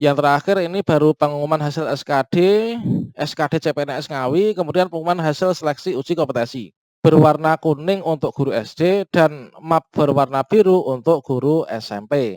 Yang terakhir ini baru pengumuman hasil SKD CPNS Ngawi, kemudian pengumuman hasil seleksi uji kompetensi. Berwarna kuning untuk guru SD dan map berwarna biru untuk guru SMP.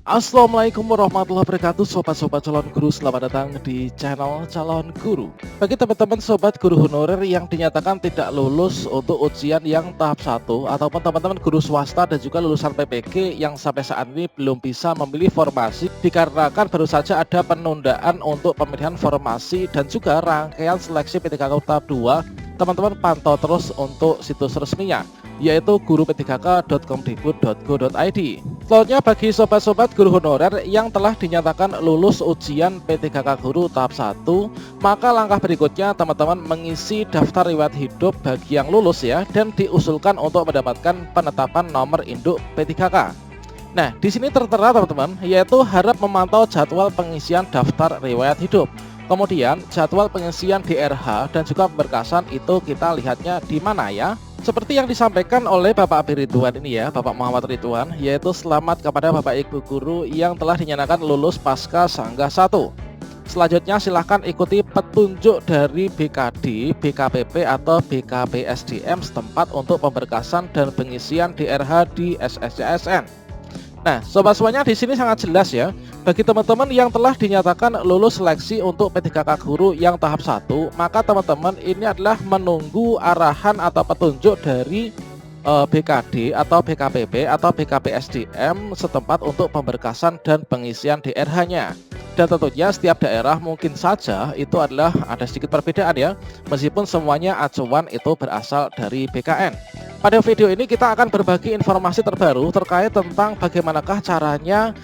Assalamualaikum warahmatullahi wabarakatuh, sobat-sobat calon guru, selamat datang di channel calon guru. Bagi teman-teman sobat guru honorer yang dinyatakan tidak lulus untuk ujian yang tahap 1, ataupun teman-teman guru swasta dan juga lulusan PPG yang sampai saat ini belum bisa memilih formasi dikarenakan baru saja ada penundaan untuk pemilihan formasi dan juga rangkaian seleksi P3K tahap 2, teman-teman pantau terus untuk situs resminya, yaitu guru-p3k.kemdikbud.go.id. Selanjutnya bagi sobat-sobat guru honorer yang telah dinyatakan lulus ujian P3K Guru tahap 1, maka langkah berikutnya teman-teman mengisi daftar riwayat hidup bagi yang lulus ya, dan diusulkan untuk mendapatkan penetapan nomor induk P3K. Nah, di sini tertera teman-teman, yaitu harap memantau jadwal pengisian daftar riwayat hidup. Kemudian jadwal pengisian DRH dan juga pemberkasan itu kita lihatnya di mana ya? Seperti yang disampaikan oleh Bapak Ridwan ini ya, Bapak Muhammad Ridwan, yaitu selamat kepada Bapak Ibu guru yang telah dinyatakan lulus pasca Sanggah 1. Selanjutnya silahkan ikuti petunjuk dari BKD, BKPP atau BKPSDM setempat untuk pemberkasan dan pengisian DRH di SSCSN. Nah, sobat semuanya di sini sangat jelas ya. Bagi teman-teman yang telah dinyatakan lulus seleksi untuk P3K Guru yang tahap 1, maka teman-teman ini adalah menunggu arahan atau petunjuk dari BKD atau BKPP atau BKPSDM setempat untuk pemberkasan dan pengisian DRH-nya. Dan tentunya setiap daerah mungkin saja itu adalah ada sedikit perbedaan ya, meskipun semuanya acuan itu berasal dari BKN. Pada video ini kita akan berbagi informasi terbaru terkait tentang bagaimanakah caranya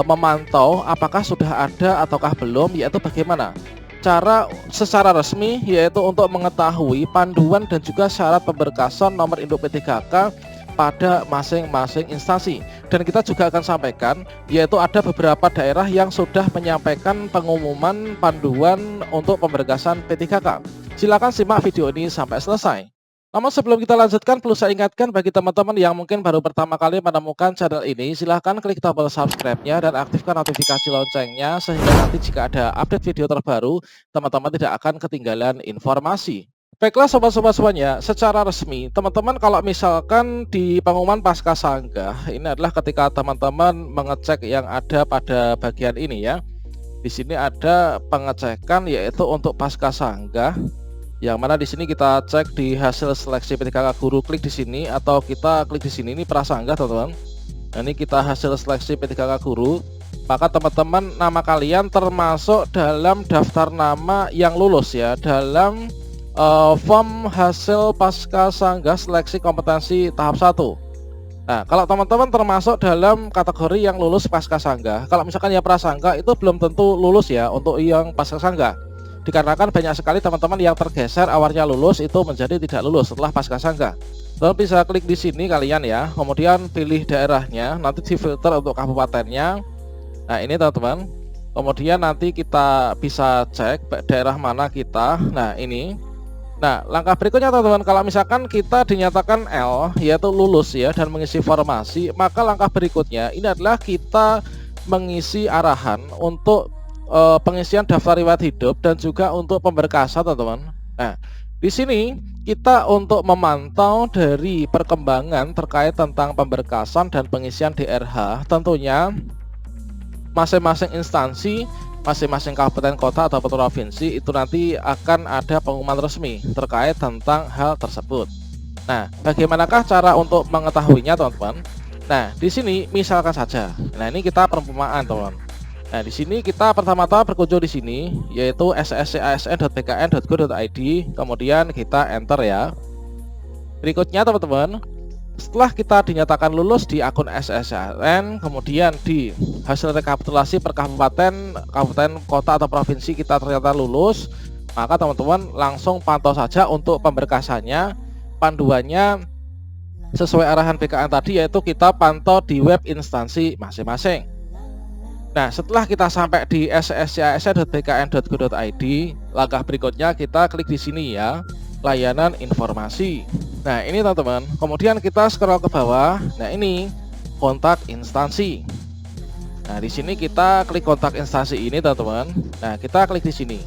memantau apakah sudah ada ataukah belum, yaitu bagaimana cara secara resmi, yaitu untuk mengetahui panduan dan juga syarat pemberkasan nomor induk P3K pada masing-masing instansi. Dan kita juga akan sampaikan, yaitu ada beberapa daerah yang sudah menyampaikan pengumuman panduan untuk pemberkasan P3K. Silakan simak video ini sampai selesai. Namun sebelum kita lanjutkan, perlu saya ingatkan bagi teman-teman yang mungkin baru pertama kali menemukan channel ini, silahkan klik tombol subscribe-nya dan aktifkan notifikasi loncengnya, sehingga nanti jika ada update video terbaru, teman-teman tidak akan ketinggalan informasi. Baiklah sobat-sobat semuanya, secara resmi teman-teman kalau misalkan di pengumuman pasca sanggah, ini adalah ketika teman-teman mengecek yang ada pada bagian ini ya. Di sini ada pengecekan yaitu untuk pasca sanggah, yang mana di sini kita cek di hasil seleksi P3K Guru, klik di sini atau kita klik di sini, ini prasanggah teman-teman. Nah, ini kita hasil seleksi P3K Guru, maka teman-teman nama kalian termasuk dalam daftar nama yang lulus ya, dalam form hasil pasca sanggah seleksi kompetensi tahap 1. Nah, kalau teman-teman termasuk dalam kategori yang lulus pasca sanggah, kalau misalkan yang prasanggah itu belum tentu lulus ya untuk yang pasca sanggah. Dikarenakan banyak sekali teman-teman yang tergeser awalnya lulus itu menjadi tidak lulus setelah pasca sanggah. Lalu bisa klik di sini kalian ya, kemudian pilih daerahnya, nanti difilter untuk kabupatennya. Nah, ini teman-teman. Kemudian nanti kita bisa cek daerah mana kita. Nah, ini. Nah, langkah berikutnya teman-teman, kalau misalkan kita dinyatakan L, yaitu lulus ya, dan mengisi formasi, maka langkah berikutnya ini adalah kita mengisi arahan untuk pengisian daftar riwayat hidup dan juga untuk pemberkasan teman-teman. Nah, di sini kita untuk memantau dari perkembangan terkait tentang pemberkasan dan pengisian DRH, tentunya masing-masing instansi, masing-masing kabupaten kota atau provinsi itu nanti akan ada pengumuman resmi terkait tentang hal tersebut. Nah, bagaimanakah cara untuk mengetahuinya teman-teman? Nah, di sini misalkan saja. Nah, ini kita perumpamaan teman-teman. Nah, di sini kita pertama-tama berkunjung di sini, yaitu sscasn.bkn.go.id, kemudian kita enter ya. Berikutnya teman-teman, setelah kita dinyatakan lulus di akun SSCSN, kemudian di hasil rekapitulasi per kabupaten, kota atau provinsi kita ternyata lulus, maka teman-teman langsung pantau saja untuk pemberkasannya, panduannya sesuai arahan BKN tadi, yaitu kita pantau di web instansi masing-masing. Nah, setelah kita sampai di sscasn.bkn.go.id, langkah berikutnya kita klik di sini ya, layanan informasi. Nah, ini teman-teman. Kemudian kita scroll ke bawah. Nah, ini kontak instansi. Nah, di sini kita klik kontak instansi ini, teman-teman. Nah, kita klik di sini.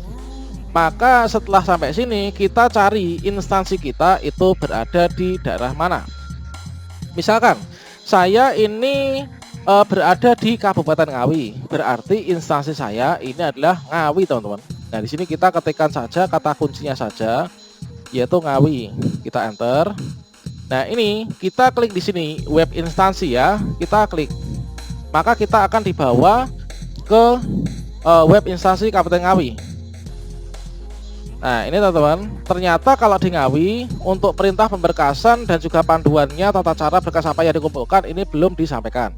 Maka setelah sampai sini, kita cari instansi kita itu berada di daerah mana. Misalkan saya ini berada di Kabupaten Ngawi, berarti instansi saya ini adalah Ngawi, teman-teman. Nah, di sini kita ketikkan saja kata kuncinya saja, yaitu Ngawi. Kita enter. Nah, ini kita klik di sini web instansi ya. Kita klik. Maka kita akan dibawa ke web instansi Kabupaten Ngawi. Nah, ini teman-teman, ternyata kalau di Ngawi untuk perintah pemberkasan dan juga panduannya tata cara berkas apa yang dikumpulkan ini belum disampaikan.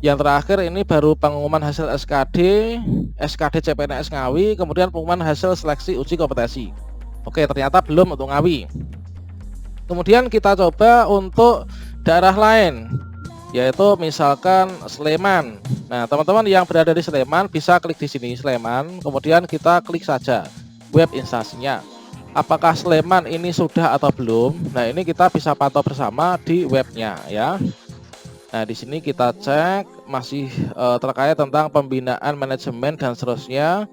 Yang terakhir ini baru pengumuman hasil SKD CPNS Ngawi, kemudian pengumuman hasil seleksi uji kompetensi. Oke, ternyata belum untuk Ngawi. Kemudian kita coba untuk daerah lain, yaitu misalkan Sleman. Nah, teman-teman yang berada di Sleman bisa klik di sini Sleman, kemudian kita klik saja web instansinya. Apakah Sleman ini sudah atau belum? Nah, ini kita bisa pantau bersama di webnya ya. Nah, di sini kita cek masih terkait tentang pembinaan manajemen dan seterusnya.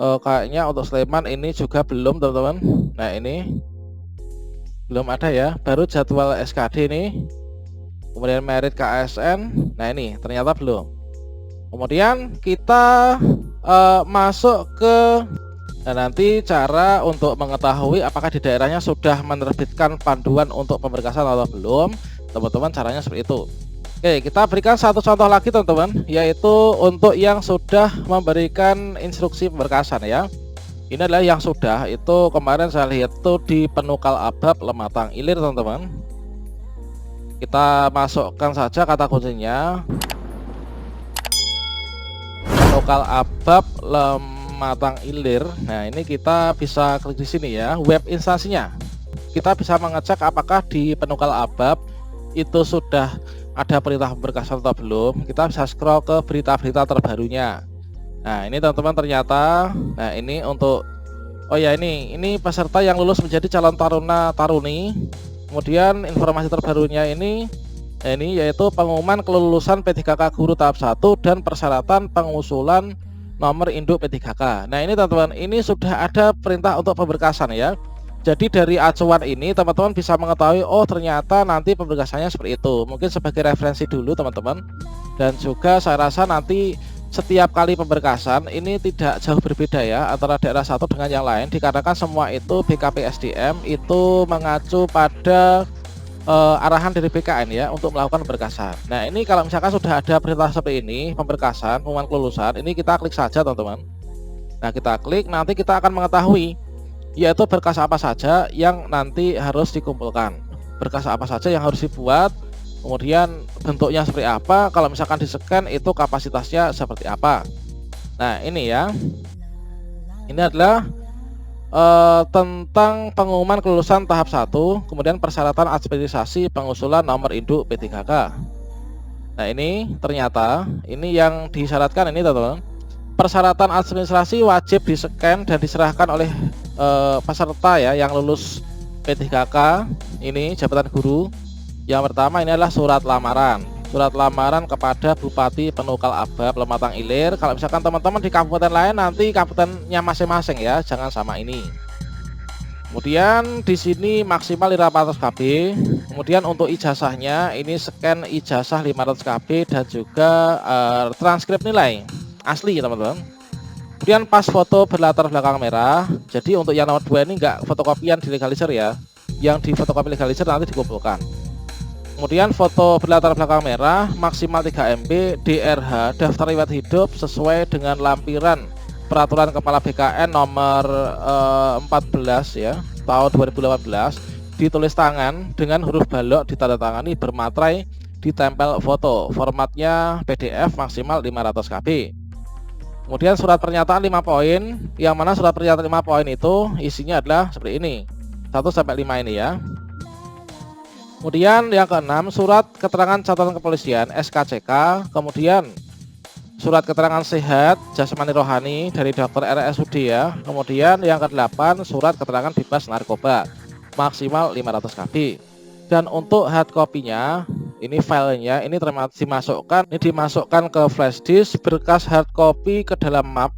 Kayaknya untuk Sleman ini juga belum, teman-teman. Nah, ini belum ada ya, baru jadwal SKD nih. Kemudian merit KSN. Nah, ini ternyata belum. Kemudian kita masuk ke nanti cara untuk mengetahui apakah di daerahnya sudah menerbitkan panduan untuk pemberkasan atau belum. Teman-teman, caranya seperti itu. Oke, kita berikan satu contoh lagi, teman-teman, yaitu untuk yang sudah memberikan instruksi pemberkasan ya. Ini adalah yang sudah, itu kemarin saya lihat itu di Penukal Abab Lematang Ilir, teman-teman. Kita masukkan saja kata kuncinya Penukal Abab Lematang Ilir. Nah, ini kita bisa klik di sini ya, web instansinya. Kita bisa mengecek apakah di Penukal Abab itu sudah ada perintah pemberkasan atau belum. Kita bisa scroll ke berita-berita terbarunya. Nah, ini teman-teman ternyata, nah ini untuk, oh ya ini peserta yang lulus menjadi calon taruna-taruni. Kemudian informasi terbarunya ini yaitu pengumuman kelulusan P3K Guru tahap 1 dan persyaratan pengusulan nomor induk P3K. Nah, ini teman-teman, ini sudah ada perintah untuk pemberkasan ya. Jadi dari acuan ini teman-teman bisa mengetahui, oh ternyata nanti pemberkasannya seperti itu. Mungkin sebagai referensi dulu, teman-teman. Dan juga saya rasa nanti setiap kali pemberkasan ini tidak jauh berbeda ya antara daerah satu dengan yang lain, dikarenakan semua itu BKPSDM itu mengacu pada arahan dari BKN ya untuk melakukan pemberkasan. Nah, ini kalau misalkan sudah ada perintah seperti ini, pemberkasan, pengumuman kelulusan, ini kita klik saja, teman-teman. Nah, kita klik, nanti kita akan mengetahui yaitu berkas apa saja yang nanti harus dikumpulkan, berkas apa saja yang harus dibuat, kemudian bentuknya seperti apa, kalau misalkan di-scan itu kapasitasnya seperti apa. Nah, ini ya, ini adalah tentang pengumuman kelulusan tahap 1, kemudian persyaratan administrasi pengusulan nomor induk P3K. Nah, ini ternyata ini yang disyaratkan ini, teman-teman. Persyaratan administrasi wajib di-scan dan diserahkan oleh peserta ya yang lulus P3K ini jabatan guru. Yang pertama ini adalah surat lamaran kepada Bupati Penukal Abab Lematang Ilir. Kalau misalkan teman-teman di kabupaten lain, nanti kabupatennya masing-masing ya, jangan sama ini. Kemudian di sini maksimal 500 KB. Kemudian untuk ijazahnya ini scan ijazah 500 KB dan juga transkrip nilai asli, teman-teman. Kemudian pas foto berlatar belakang merah. Jadi untuk yang nomor 2 ini enggak fotokopian dilegalisir ya. Yang di fotokopi legalisir nanti dikumpulkan. Kemudian foto berlatar belakang merah maksimal 3 MB, DRH daftar riwayat hidup sesuai dengan lampiran peraturan Kepala BKN nomor 14 ya tahun 2018, ditulis tangan dengan huruf balok, ditandatangani bermaterai, ditempel foto, formatnya PDF, maksimal 500 KB. Kemudian surat pernyataan 5 poin, yang mana surat pernyataan 5 poin itu isinya adalah seperti ini, 1-5 ini ya. Kemudian yang keenam, surat keterangan catatan kepolisian SKCK, kemudian surat keterangan sehat jasmani rohani dari dokter RSUD ya. Kemudian yang ke-8, surat keterangan bebas narkoba, maksimal 500 KB. Dan untuk hard copy-nya Ini filenya, ini dimasukkan ke flash disk, berkas hard copy ke dalam map.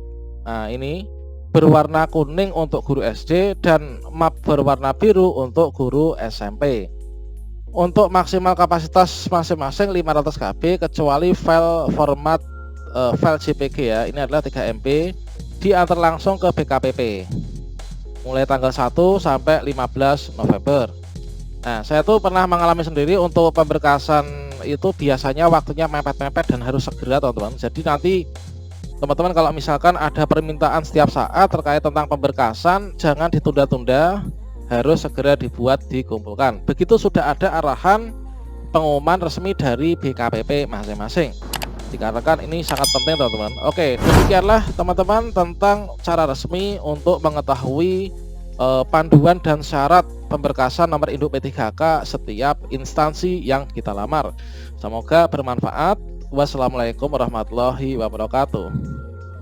Nah, ini berwarna kuning untuk guru SD dan map berwarna biru untuk guru SMP. Untuk maksimal kapasitas masing-masing 500 KB kecuali file format file JPG ya. Ini adalah 3 MB, diantar langsung ke BKPP mulai tanggal 1 sampai 15 November. Nah, saya tuh pernah mengalami sendiri untuk pemberkasan itu biasanya waktunya mepet-mepet dan harus segera, teman-teman. Jadi nanti teman-teman kalau misalkan ada permintaan setiap saat terkait tentang pemberkasan, jangan ditunda-tunda, harus segera dibuat, dikumpulkan. Begitu sudah ada arahan pengumuman resmi dari BKPP masing-masing. Dikarenakan ini sangat penting, teman-teman. Oke, demikianlah teman-teman tentang cara resmi untuk mengetahui panduan dan syarat pemberkasan nomor induk P3K setiap instansi yang kita lamar. Semoga bermanfaat. Wassalamualaikum warahmatullahi wabarakatuh.